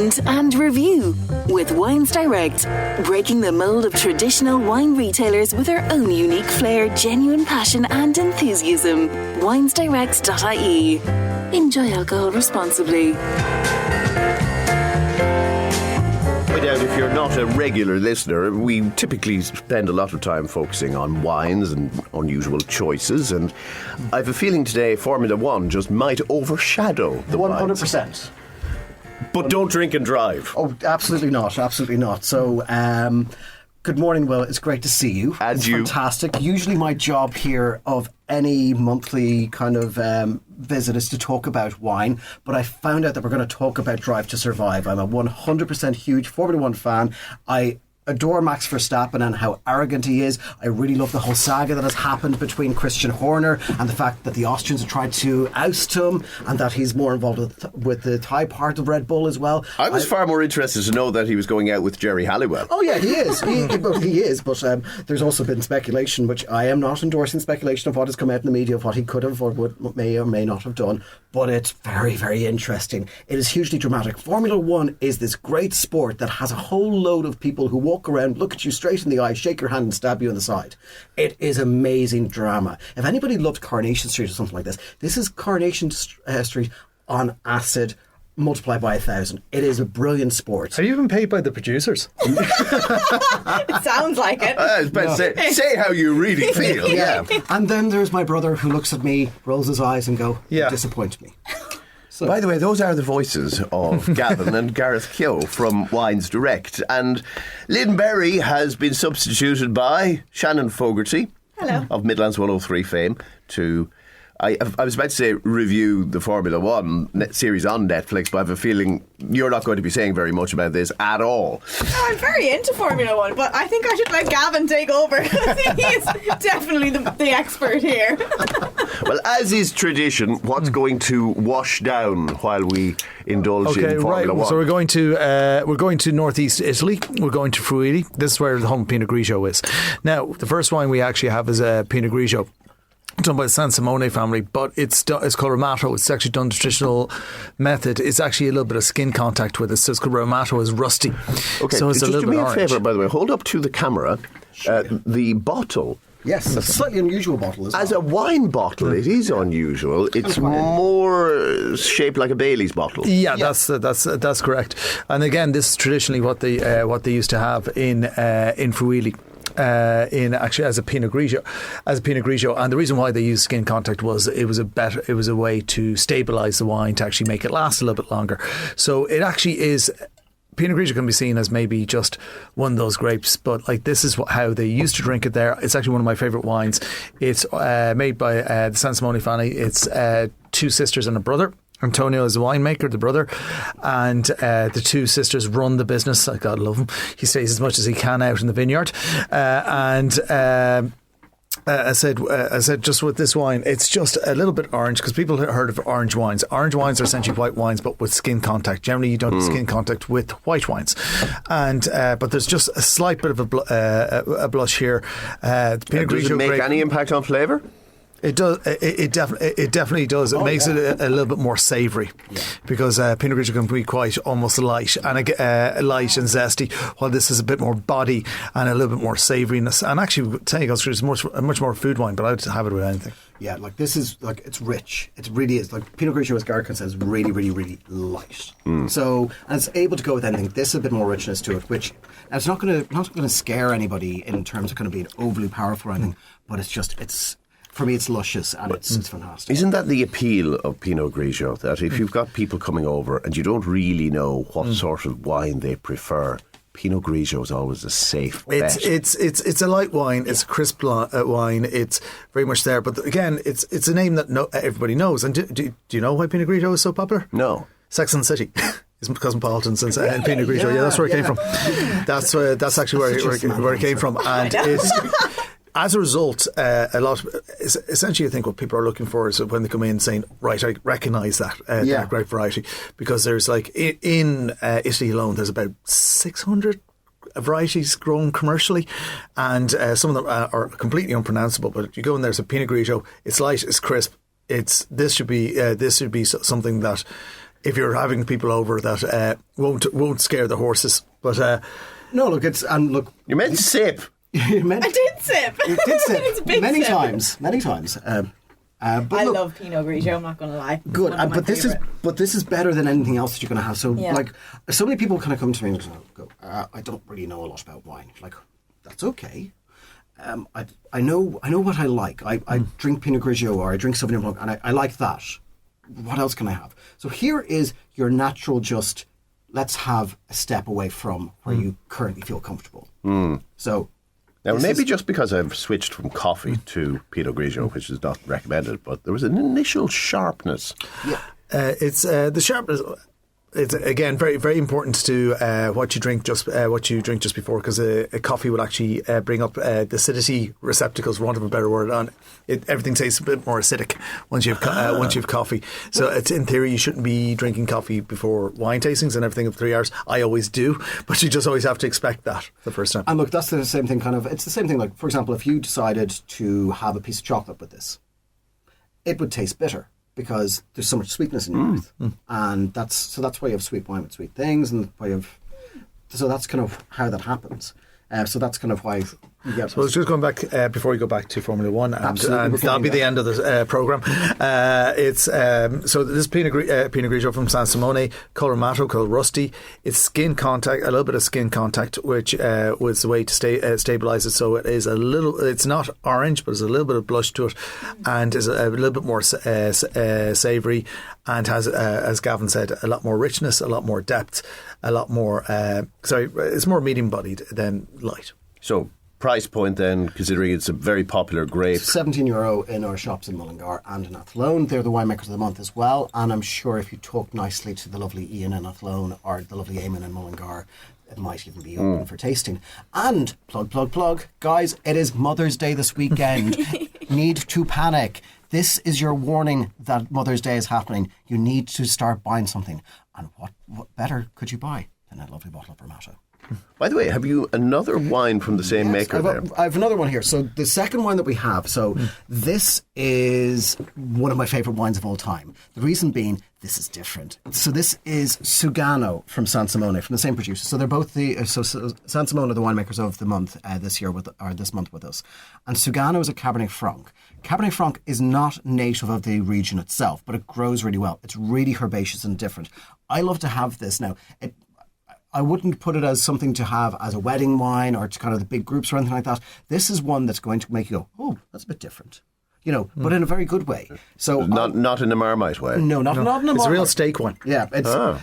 entertainment and review with Wines Direct, breaking the mould of traditional wine retailers with their own unique flair, genuine passion and enthusiasm. winesdirect.ie. Enjoy alcohol responsibly. I doubt if you're not a regular listener, we typically spend a lot of time focusing on wines and unusual choices, and I have a feeling today Formula One just might overshadow the 100%. wines. But don't drink and drive. Oh, absolutely not. Absolutely not. So, good morning, Will. It's great to see you. And it's you. Fantastic. Usually my job here of any monthly kind of visit is to talk about wine, but I found out that we're going to talk about Drive to Survive. I'm a 100% huge Formula One fan. I adore Max Verstappen and how arrogant he is. I really love the whole saga that has happened between Christian Horner and the fact that the Austrians have tried to oust him and that he's more involved with the Thai part of Red Bull as well. I was far more interested to know that he was going out with Jerry Halliwell. Oh yeah, he is. He is. But there's also been speculation, which I am not endorsing speculation of what has come out in the media of what he could have or may or may not have done. But it's very, very interesting. It is hugely dramatic. Formula One is this great sport that has a whole load of people who walk around, look at you straight in the eye, shake your hand and stab you in the side. It is amazing drama. If anybody loved Coronation Street or something like this, this is Coronation Street on acid multiplied by 1,000. It is a brilliant sport. Are you even paid by the producers? It sounds like it. I was about to say how you really feel. Yeah. And then there's my brother who looks at me, rolls his eyes and go, Yeah. you disappoint me. So, By the way, those are the voices of Gavin and Gareth Keogh from Wines Direct. And Lynn Berry has been substituted by Shannon Fogarty of Midlands 103 fame to... I was about to say review the Formula One series on Netflix, but I have a feeling you're not going to be saying very much about this at all. Oh, I'm very into Formula One, but I think I should let Gavin take over because he's definitely the expert here. Well, as is tradition, what's going to wash down while we indulge in Formula One? So we're going to northeast Italy. We're going to Friuli. This is where the home Pinot Grigio is. Now, the first wine we actually have is a Pinot Grigio done by the San Simone family, but it's called Ramato. It's actually done the traditional method. It's actually a little bit of skin contact with it, so it's called Ramato is rusty. Okay, so it's just a little do bit me a orange. favour, by the way. Hold up to the camera the bottle. yes, it's a slightly unusual bottle as well. As a wine bottle, it is unusual. It's more shaped like a Bailey's bottle. Yeah, that's correct. And again, this is traditionally what they used to have in Friuli. As a Pinot Grigio, and the reason why they used skin contact was it was a way to stabilise the wine to actually make it last a little bit longer. So it actually is. Pinot Grigio can be seen as maybe just one of those grapes, but like this is how they used to drink it there. It's actually one of my favourite wines. It's made by the San Simone family. It's two sisters and a brother. Antonio is the winemaker, the brother, and the two sisters run the business. I gotta love him. He stays as much as he can out in the vineyard, I said, just with this wine, it's just a little bit orange because people have heard of orange wines. Orange wines are essentially white wines, but with skin contact. Generally, you don't have skin contact with white wines, and but there's just a slight bit of a blush here. Does it make any impact on flavour? It does. It definitely does. It makes it a little bit more savoury, because Pinot Grigio can be quite almost light and light and zesty, while this is a bit more body and a little bit more savouriness. And actually, saying it's much more food wine, but I'd have it with anything. Yeah, like this is like it's rich. It really is. Like Pinot Grigio, as Gareth says, really, really, really light. So, and it's able to go with anything. This has a bit more richness to it, which it's not going to scare anybody in terms of kind of being overly powerful or anything. But it's. For me, it's luscious and it's fantastic. Isn't that the appeal of Pinot Grigio? That if you've got people coming over and you don't really know what sort of wine they prefer, Pinot Grigio is always a safe bet. It's a light wine. It's a crisp wine. It's very much there. But again, it's a name that everybody knows. And do you know why Pinot Grigio is so popular? No. Sex and the City. It's Cosmopolitans and Pinot Grigio. Yeah, that's where it came from. That's actually where it came from. And it's... As a result, a lot of, essentially I think what people are looking for is when they come in saying, right, I recognise that grape variety, because there's like in Italy alone there's about 600 varieties grown commercially, and some of them are completely unpronounceable, but you go in there, it's a Pinot Grigio, it's light, it's crisp, this should be something that if you're having people over that won't scare the horses. But no, look, You meant sip. I did sip. You did sip It's a big many sip. times. But I look, love Pinot Grigio, I'm not going to lie. It's good, one of my favourite. this is better than anything else that you're going to have. So, Yeah. like, so many people kind of come to me and go, "I don't really know a lot about wine." Like, that's okay. I know what I like. I drink Pinot Grigio or I drink Sauvignon Blanc, and I like that. What else can I have? So here is your natural. Just let's have a step away from where you currently feel comfortable. So. Now, maybe just because I've switched from coffee to Pinot Grigio, which is not recommended, but there was an initial sharpness. Yeah. It's the sharpness. It's again very very important to what you drink just before, because a coffee will actually bring up the acidity receptacles, for want of a better word, on it. Everything tastes a bit more acidic once you have coffee. So it's, in theory, you shouldn't be drinking coffee before wine tastings and everything of 3 hours. I always do, but you just always have to expect that the first time. And look, that's the same thing. It's the same thing. Like, for example, if you decided to have a piece of chocolate with this, it would taste bitter, because there's so much sweetness in your mouth, and that's why you have sweet wine with sweet things, and so that's kind of how that happens. So that's kind of why. Yeah. So I was just going back before we go back to Formula One, and Absolutely, that'll be the end of the programme. It's so this Pinot Grigio from San Simone, colour matto, colour rusty. It's skin contact, a little bit of skin contact, which was the way to stabilise it. So it is a little. It's not orange, but there's a little bit of blush to it, and is a little bit more savoury, and has, as Gavin said, a lot more richness, a lot more depth, a lot more. It's more medium bodied than light. So, price point then, considering it's a very popular grape. €17 in our shops in Mullingar and in Athlone. They're the winemakers of the month as well. And I'm sure if you talk nicely to the lovely Ian in Athlone or the lovely Eamon in Mullingar, it might even be open for tasting. And plug, guys, it is Mother's Day this weekend. Need to panic. This is your warning that Mother's Day is happening. You need to start buying something. And what better could you buy than a lovely bottle of Vermata? By the way, have you another wine from the same maker there? I have another one here. So the second wine that we have, this is one of my favourite wines of all time. The reason being, this is different. So this is Sugano from San Simone, from the same producer. So they're both so San Simone are the winemakers of the month this month with us. And Sugano is a Cabernet Franc. Cabernet Franc is not native of the region itself, but it grows really well. It's really herbaceous and different. I love to have this now. I wouldn't put it as something to have as a wedding wine or to kind of the big groups or anything like that. This is one that's going to make you go, oh, that's a bit different, but in a very good way. So not in a Marmite way. No, not in a Marmite. It's a real steak wine. Yeah,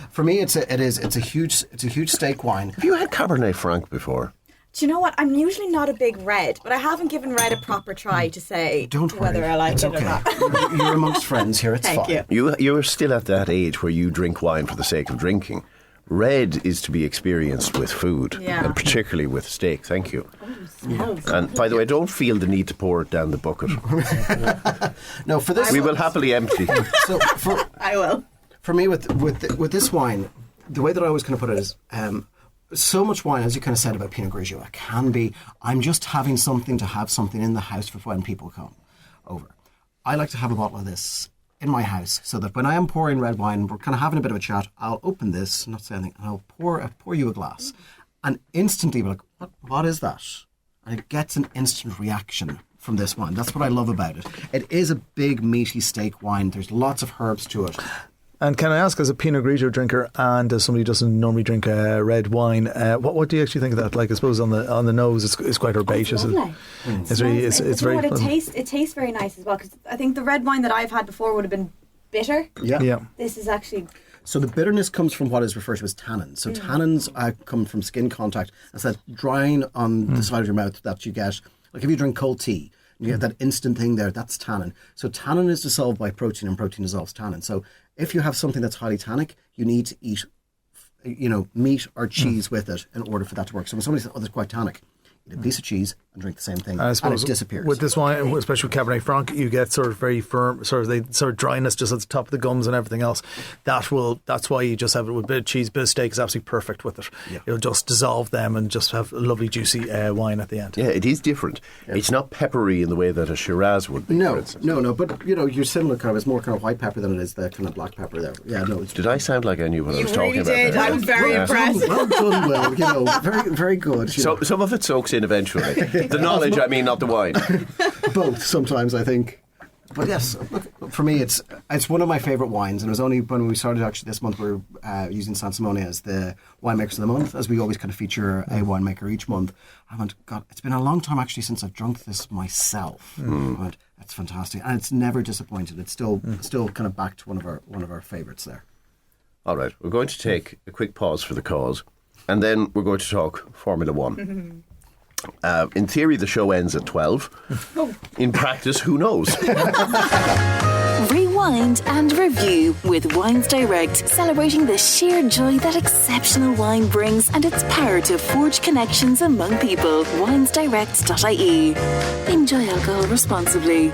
for me, it's a huge steak wine. Have you had Cabernet Franc before? Do you know what? I'm usually not a big red, but I haven't given red a proper try to say whether I like it's it okay. or not. You're amongst friends here. It's Thank fine. you. You're still at that age where you drink wine for the sake of drinking. Red is to be experienced with food, and particularly with steak. Thank you. And by the way, don't feel the need to pour it down the bucket. No, for this We will happily empty. So I will. For me, with this wine, the way that I always kind of put it is, so much wine, as you kind of said about Pinot Grigio, it can be, I'm just having something to have something in the house for when people come over. I like to have a bottle of this in my house, so that when I am pouring red wine, we're kind of having a bit of a chat, I'll open this, not say anything, and I'll pour you a glass, and instantly be like, what is that? And it gets an instant reaction from this wine. That's what I love about it. It is a big meaty steak wine. There's lots of herbs to it. And can I ask, as a Pinot Grigio drinker and as somebody who doesn't normally drink red wine, what do you actually think of that? Like, I suppose on the nose, it's quite herbaceous. It's very. It tastes very nice as well, because I think the red wine that I've had before would have been bitter. Yeah. This is actually. So the bitterness comes from what is referred to as tannins. So tannins come from skin contact. It's that drying on the side of your mouth that you get. Like if you drink cold tea, you get that instant thing there. That's tannin. So tannin is dissolved by protein, and protein dissolves tannin. So if you have something that's highly tannic, you need to eat, meat or cheese with it in order for that to work. So when somebody says, "Oh, that's quite tannic," eat a piece of cheese and drink the same thing, I and suppose it disappears. with this wine, especially with Cabernet Franc, you get sort of very firm, sort of dryness just at the top of the gums and everything else. That's why you just have it with a bit of cheese, bit of steak is absolutely perfect with it. Yeah. You'll just dissolve them and just have a lovely juicy wine at the end. Yeah, it is different. Yeah. It's not peppery in the way that a Shiraz would be. No. But you're similar kind of. It's more kind of white pepper than it is the kind of black pepper there. Yeah, no. Did I sound like I knew what I was talking about? You really did. I was very impressed. Well done, Will. Very, very good. So some of it soaks in eventually. The knowledge, I mean, not the wine. Both sometimes, I think. But yes, look, for me, it's one of my favourite wines, and it was only when we started actually this month we're using San Simone as the winemakers of the month, as we always kind of feature a winemaker each month. I went, God, it's been a long time actually since I've drunk this myself. I went, that's fantastic, and it's never disappointed. It's still kind of back to one of our favourites there. All right, we're going to take a quick pause for the cause, and then we're going to talk Formula One. In theory, the show ends at 12. In practice, who knows? Rewind and review with Wines Direct, celebrating the sheer joy that exceptional wine brings and its power to forge connections among people. winesdirect.ie. Enjoy alcohol responsibly.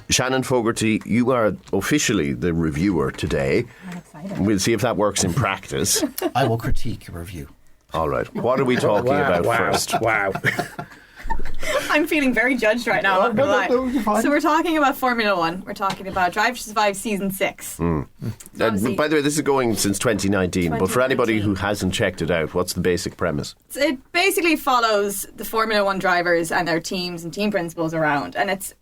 Shannon Fogarty, you are officially the reviewer today. I'm excited. We'll see if that works in practice. I will critique your review. All right. What are we talking about first? Wow. I'm feeling very judged right now. I'm not gonna No, lie. you're fine. So we're talking about Formula One. We're talking about Drive to Survive Season 6. By the way, this is going since 2019, but for anybody who hasn't checked it out, what's the basic premise? It basically follows the Formula One drivers and their teams and team principals around. And it's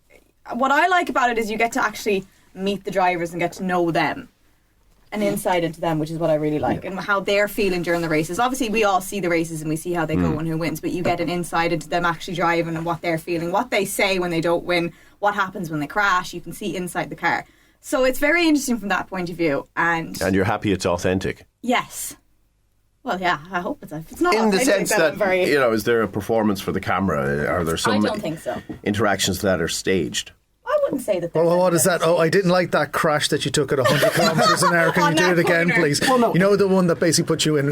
what I like about it is you get to actually meet the drivers and get to know them. An insight into them, which is what I really like, and how they're feeling during the races. Obviously, we all see the races and we see how they go and who wins, but you get an insight into them actually driving and what they're feeling, what they say when they don't win, what happens when they crash. You can see inside the car. So it's very interesting from that point of view. And you're happy it's authentic? Yes. Well, yeah, I hope it's not In the authentic, sense then that, I'm very... is there a performance for the camera? Are there some I don't think so. interactions that are staged? I wouldn't say that. Well, what is that? Oh, I didn't like that crash that you took at 100 kilometres an hour. Can you do it again, please? Well, no. You know the one that basically put you in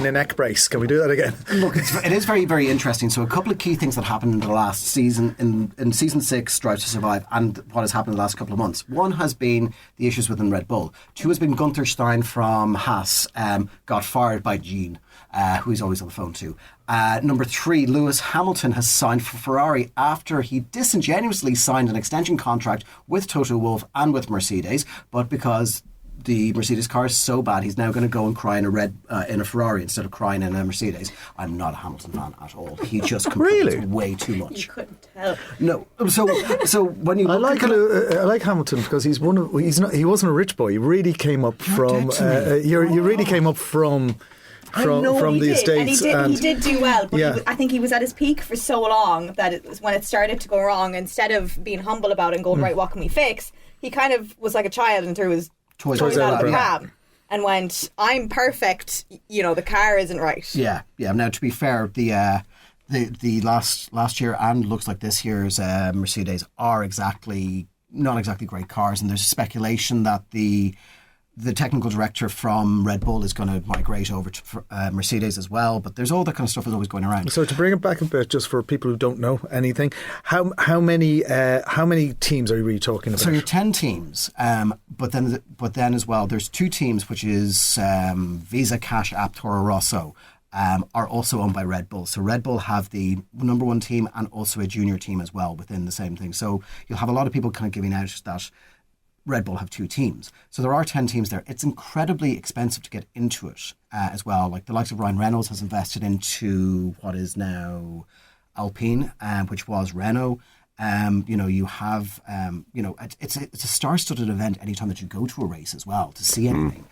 a neck brace. Can we do that again? Look, it is very, very interesting. So a couple of key things that happened in the last season, in Season 6, Drive to Survive, and what has happened in the last couple of months. One has been the issues within Red Bull. Two has been Gunther Stein from Haas got fired by Gene, who he's always on the phone to. Number 3, Lewis Hamilton has signed for Ferrari after he disingenuously signed an extension contract with Toto Wolff and with Mercedes, but because the Mercedes car is so bad, he's now going to go and cry in a Ferrari instead of crying in a Mercedes. I'm not a Hamilton fan at all. He just complains way too much. You couldn't tell. No, so when you I look like Hamilton because he wasn't a rich boy. He really came up from. You really came up from the estates. And he did do well, but I think he was at his peak for so long that it was when it started to go wrong, instead of being humble about it and going, right, what can we fix? He kind of was like a child and threw his toys out of the pram and went, I'm perfect, the car isn't right. Yeah. Now, to be fair, the last year and looks like this year's Mercedes are not exactly great cars, and there's speculation that the technical director from Red Bull is going to migrate over to Mercedes as well, but there's all that kind of stuff that's always going around. So to bring it back a bit, just for people who don't know anything, how many teams are you really talking about? So you're 10 teams, but then as well, there's 2 teams, which is Visa, Cash App, Toro Rosso, are also owned by Red Bull. So Red Bull have the number 1 team and also a junior team as well within the same thing. So you'll have a lot of people kind of giving out that Red Bull have 2 teams. So there are 10 teams there. It's incredibly expensive to get into it as well. Like the likes of Ryan Reynolds has invested into what is now Alpine, which was Renault. You have, it's a star-studded event anytime that you go to a race as well to see anything.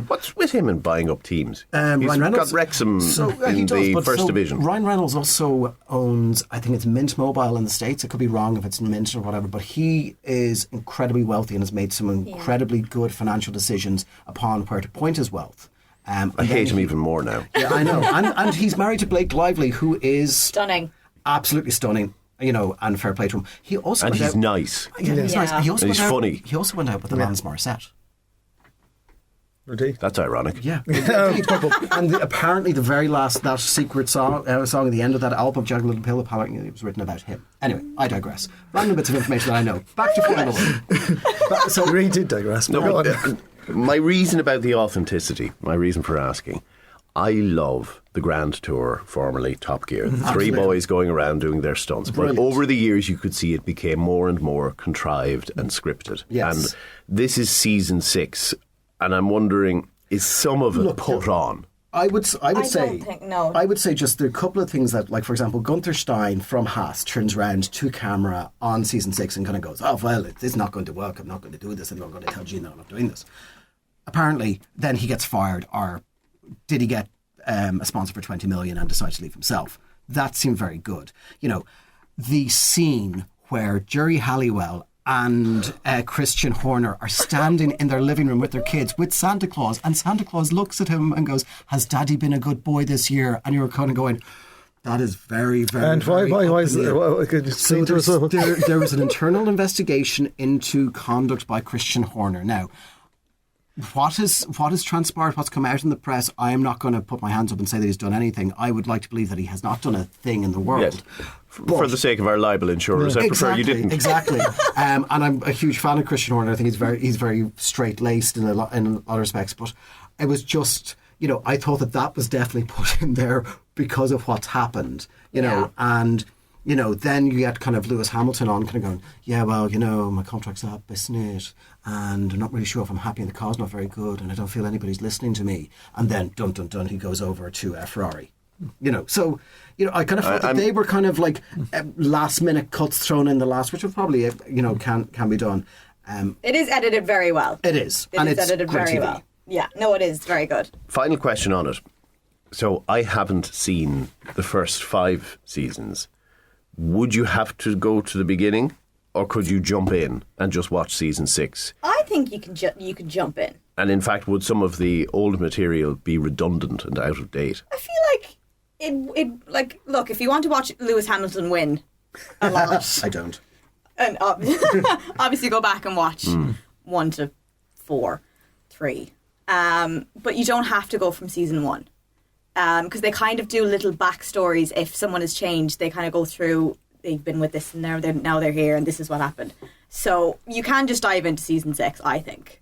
What's with him and buying up teams? Ryan He's Reynolds got Wrexham in the first division. Ryan Reynolds also owns, I think it's Mint Mobile in the States. I could be wrong if it's Mint or whatever, but he is incredibly wealthy and has made some incredibly good financial decisions upon where to point his wealth. I hate him even more now. Yeah, I know. and he's married to Blake Lively, who is stunning, absolutely stunning. And fair play to him. He also he's nice. Yeah, he's nice. He's funny. He also went out with Alanis Morissette. Indeed. That's ironic. Yeah, and apparently the very last, that secret song at the end of that album, Jagged Little Pill, apparently it was written about him. Anyway, I digress. Random bits of information that I know. Back to Formula One. So we really did digress. No, my reason about the authenticity, my reason for asking, I love the Grand Tour, formerly Top Gear. The three boys going around doing their stunts. Brilliant. But over the years, you could see it became more and more contrived and scripted. Yes. And this is season 6, and I'm wondering, is some of it put on? I would say don't think, no. I would say just there are a couple of things that, like for example, Gunther Stein from Haas turns around to camera on season 6 and kind of goes, "Oh well, it's not going to work. I'm not going to do this. I'm not going to tell Gina I'm not doing this." Apparently, then he gets fired, or did he get a sponsor for 20 million and decide to leave himself? That seemed very good. You know, the scene where Jerry Halliwell and Christian Horner are standing in their living room with their kids with Santa Claus, and Santa Claus looks at him and goes, "Has Daddy been a good boy this year?" And you're kind of going, that is very, very. And why is it? So there was an internal investigation into conduct by Christian Horner. Now, what has transpired, what's come out in the press, I am not going to put my hands up and say that he's done anything. I would like to believe that he has not done a thing in the world. Yes. For the sake of our libel insurers, I prefer you didn't. Exactly. And I'm a huge fan of Christian Horner. I think he's very straight-laced in a lot of respects. But it was just, you know, I thought that was definitely put in there because of what's happened, you know, and... You know, then you get kind of Lewis Hamilton on kind of going, yeah, well, you know, my contract's up, isn't it? And I'm not really sure if I'm happy and the car's not very good and I don't feel anybody's listening to me. And then, dun, dun, dun, he goes over to Ferrari. You know, so, you know, I kind of felt that they were kind of like last minute cuts thrown in the last, which would probably, you know, can be done. It is edited very well. It is. And it's edited very TV. well. Yeah, no, it is very good. Final question on it. So I haven't seen the first 5 seasons. Would you have to go to the beginning, or could you jump in and just watch season 6? I think you can jump in. And in fact, would some of the old material be redundant and out of date? I feel like it look, if you want to watch Lewis Hamilton win a lot, I don't. And obviously go back and watch 1 to 4, 3. But you don't have to go from season 1. Because they kind of do little backstories. If someone has changed, they kind of go through, they've been with this and now they're here and this is what happened. So you can just dive into season 6, I think.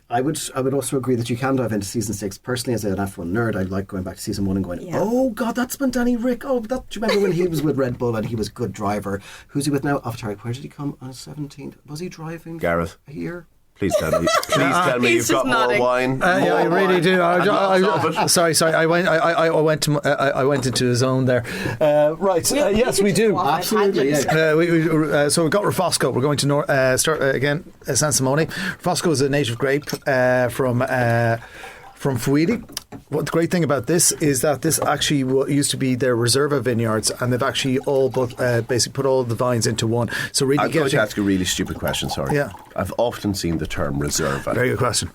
I would also agree that you can dive into season 6. Personally, as an F1 nerd, I like going back to season 1 and going, oh God, that's been Danny Rick. Oh, do you remember when he was with Red Bull and he was a good driver? Who's he with now? Oh, sorry, where did he come on 17th? Was he driving? Gareth. A year? Please tell me you've got nodding. more wine. Yeah, I really do. Sorry. I went into the zone there. Right. Yes, we do. Absolutely. Yeah. So we've got Rafosco. We're going to start again. San Simone. Rafosco is a native grape from Fuili. What the great thing about this is that this actually used to be their Reserva vineyards, and they've actually all basically put all the vines into one. So really, I'm going to ask a really stupid question. Sorry. Yeah. I've often seen the term Reserva. Very good question.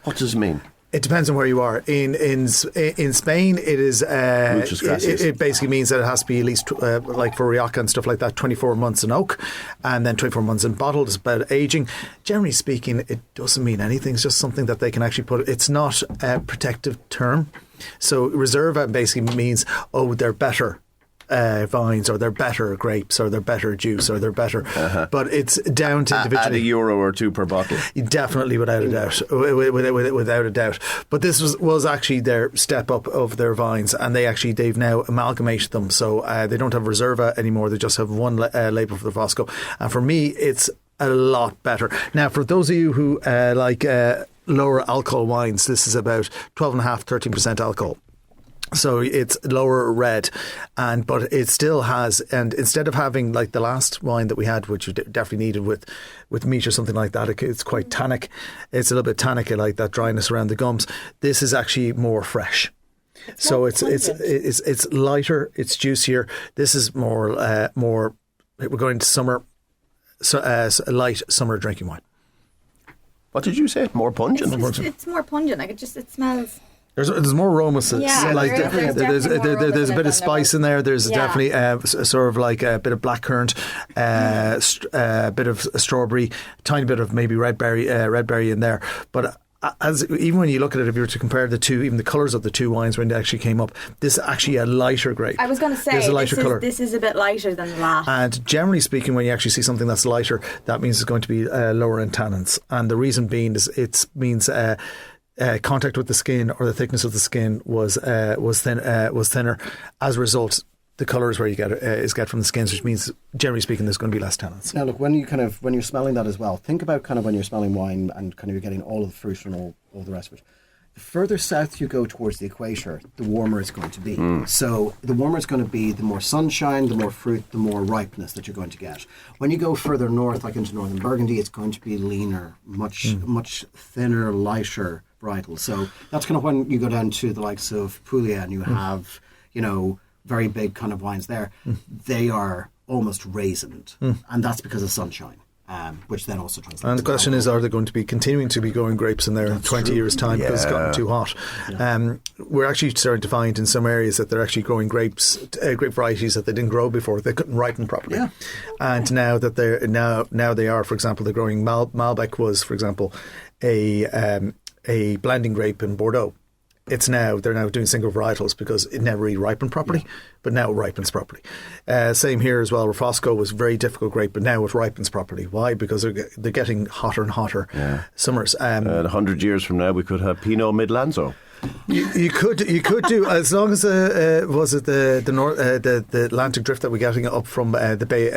What does it mean? It depends on where you are. In Spain, it is. It basically means that it has to be at least like for Rioja and stuff like that, 24 months in oak, and then 24 months in bottle. It's about aging. Generally speaking, it doesn't mean anything. It's just something that they can actually put. It's not a protective term. So Reserva basically means, oh, they're better vines, or they're better grapes, or they're better juice, or they're better. But it's down to individually. At €1 or €2 per bottle. Definitely, without a doubt. Without a doubt. But this was actually their step up of their vines, and they've now amalgamated them. So they don't have Reserva anymore. They just have one label for the Fosco. And for me, it's a lot better. Now, for those of you who like lower alcohol wines, this is about 12.5%, 13% alcohol. So it's lower red, but it still has, and instead of having like the last wine that we had, which you definitely needed with meat or something like that, it's quite tannic. It's a little bit tannic, like that dryness around the gums. This is actually more fresh. So it's lighter, it's juicier. This is more. We're going to summer, so a light summer drinking wine. What did you say? More pungent. It's more pungent. Like it smells. There's more aromas. Yeah, like there's a bit of spice in there. There's definitely sort of like a bit of blackcurrant, a bit of strawberry, tiny bit of maybe red berry in there. But even when you look at it, if you were to compare the two, even the colours of the two wines when they actually came up, this is actually a lighter grape. I was going to say, There's a lighter colour. This is a bit lighter than the last. And generally speaking, when you actually see something that's lighter, that means it's going to be lower in tannins. And the reason being is it means contact with the skin or the thickness of the skin was thinner. As a result, the colour is where you get from the skins, which means, generally speaking, there's going to be less tannins. Now, look, when you're smelling that as well, think about kind of when you're smelling wine and kind of you're getting all of the fruit and all the rest of it. The further south you go towards the equator, the warmer it's going to be. So the warmer it's going to be, the more sunshine, the more fruit, the more ripeness that you're going to get. When you go further north, like into northern Burgundy, it's going to be leaner, much thinner, lighter varietal. So that's kind of when you go down to the likes of Puglia and you have, very big kind of wines there. They are almost raisined, and that's because of sunshine. Which then also translates. And the question is, are they going to be continuing to be growing grapes in there in 20 years' time because it's gotten too hot? Yeah. We're actually starting to find in some areas that they're actually growing grape varieties that they didn't grow before. They couldn't ripen properly. Yeah. And now that now they are, for example, they're growing Malbec was, for example, a blending grape in Bordeaux. They're now doing single varietals because it never really ripened properly, but now it ripens properly. Same here as well. Rofosco was a very difficult grape, but now it ripens properly. Why? Because they're getting hotter and hotter summers. 100 years from now, we could have Pinot Midlanzo. You could do, as long as was it the Atlantic drift that we're getting up from the bay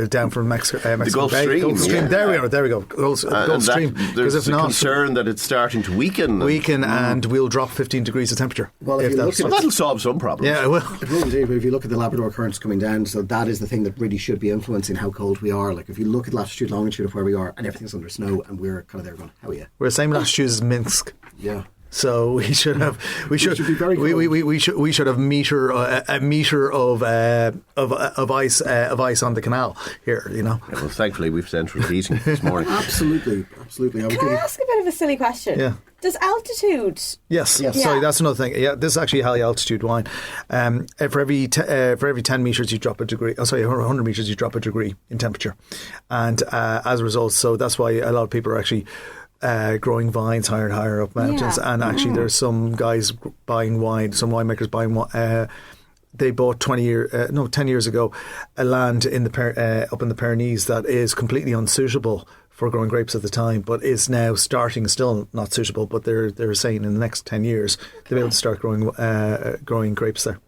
down from Mexico the Gulf Bay, Stream. Gulf Stream. Yeah. There we go. Gulf Stream. There's if not, concern that it's starting to weaken. And we'll drop 15 degrees of temperature. Well, that'll solve some problems. Yeah, it will. It will indeed. But if you look at the Labrador currents coming down, so that is the thing that really should be influencing how cold we are. Like if you look at latitude, longitude of where we are, and everything's under snow, and we're kind of there going, how are you? We're the same latitude as Minsk. Yeah. So we should have we should be very cold. we should have a meter of ice on the canal here. Yeah, well, thankfully we've central heating this morning. Absolutely. Can I ask a bit of a silly question? Yeah. Does altitude? Yes. Sorry, that's another thing. Yeah, this is actually high altitude wine. For every 10 meters you drop a degree. 100 meters you drop a degree in temperature, and as a result, so that's why a lot of people are actually growing vines higher and higher up mountains. And actually, there's some guys buying wine, some winemakers buying wine. They bought 10 years ago, a land in up in the Pyrenees that is completely unsuitable for growing grapes at the time, but is now still not suitable. But they're saying in the next 10 years they'll be able to start growing grapes there.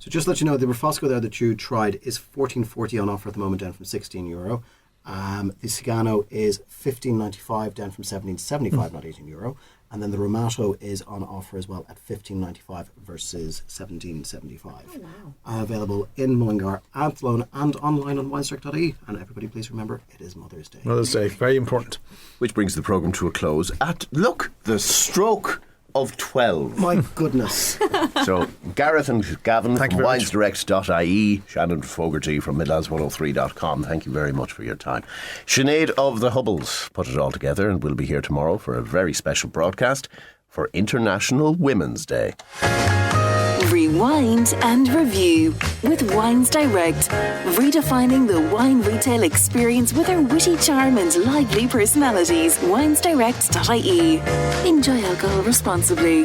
So just to let you know, the Rofosco there that you tried is $14.40 on offer at the moment, down from €16. The Sigano is $15.95, down from $17.75, not €18. And then the Romato is on offer as well at $15.95 versus $17.75. Oh, wow. Available in Mullingar, Athlone, and online on winestrike.ie. And everybody, please remember, it is Mother's Day. Mother's Day, very important. Which brings the programme to a close at, look, the stroke of 12. My goodness. So Gareth and Gavin Thank from you very much. winesdirect.ie, Shannon Fogarty from Midlands103.com. Thank you very much for your time. Sinead of the Hubbles put it all together, and we'll be here tomorrow for a very special broadcast for International Women's Day. Rewind and review with Wines Direct, redefining the wine retail experience with our witty charm and lively personalities. winesdirect.ie. Enjoy alcohol responsibly.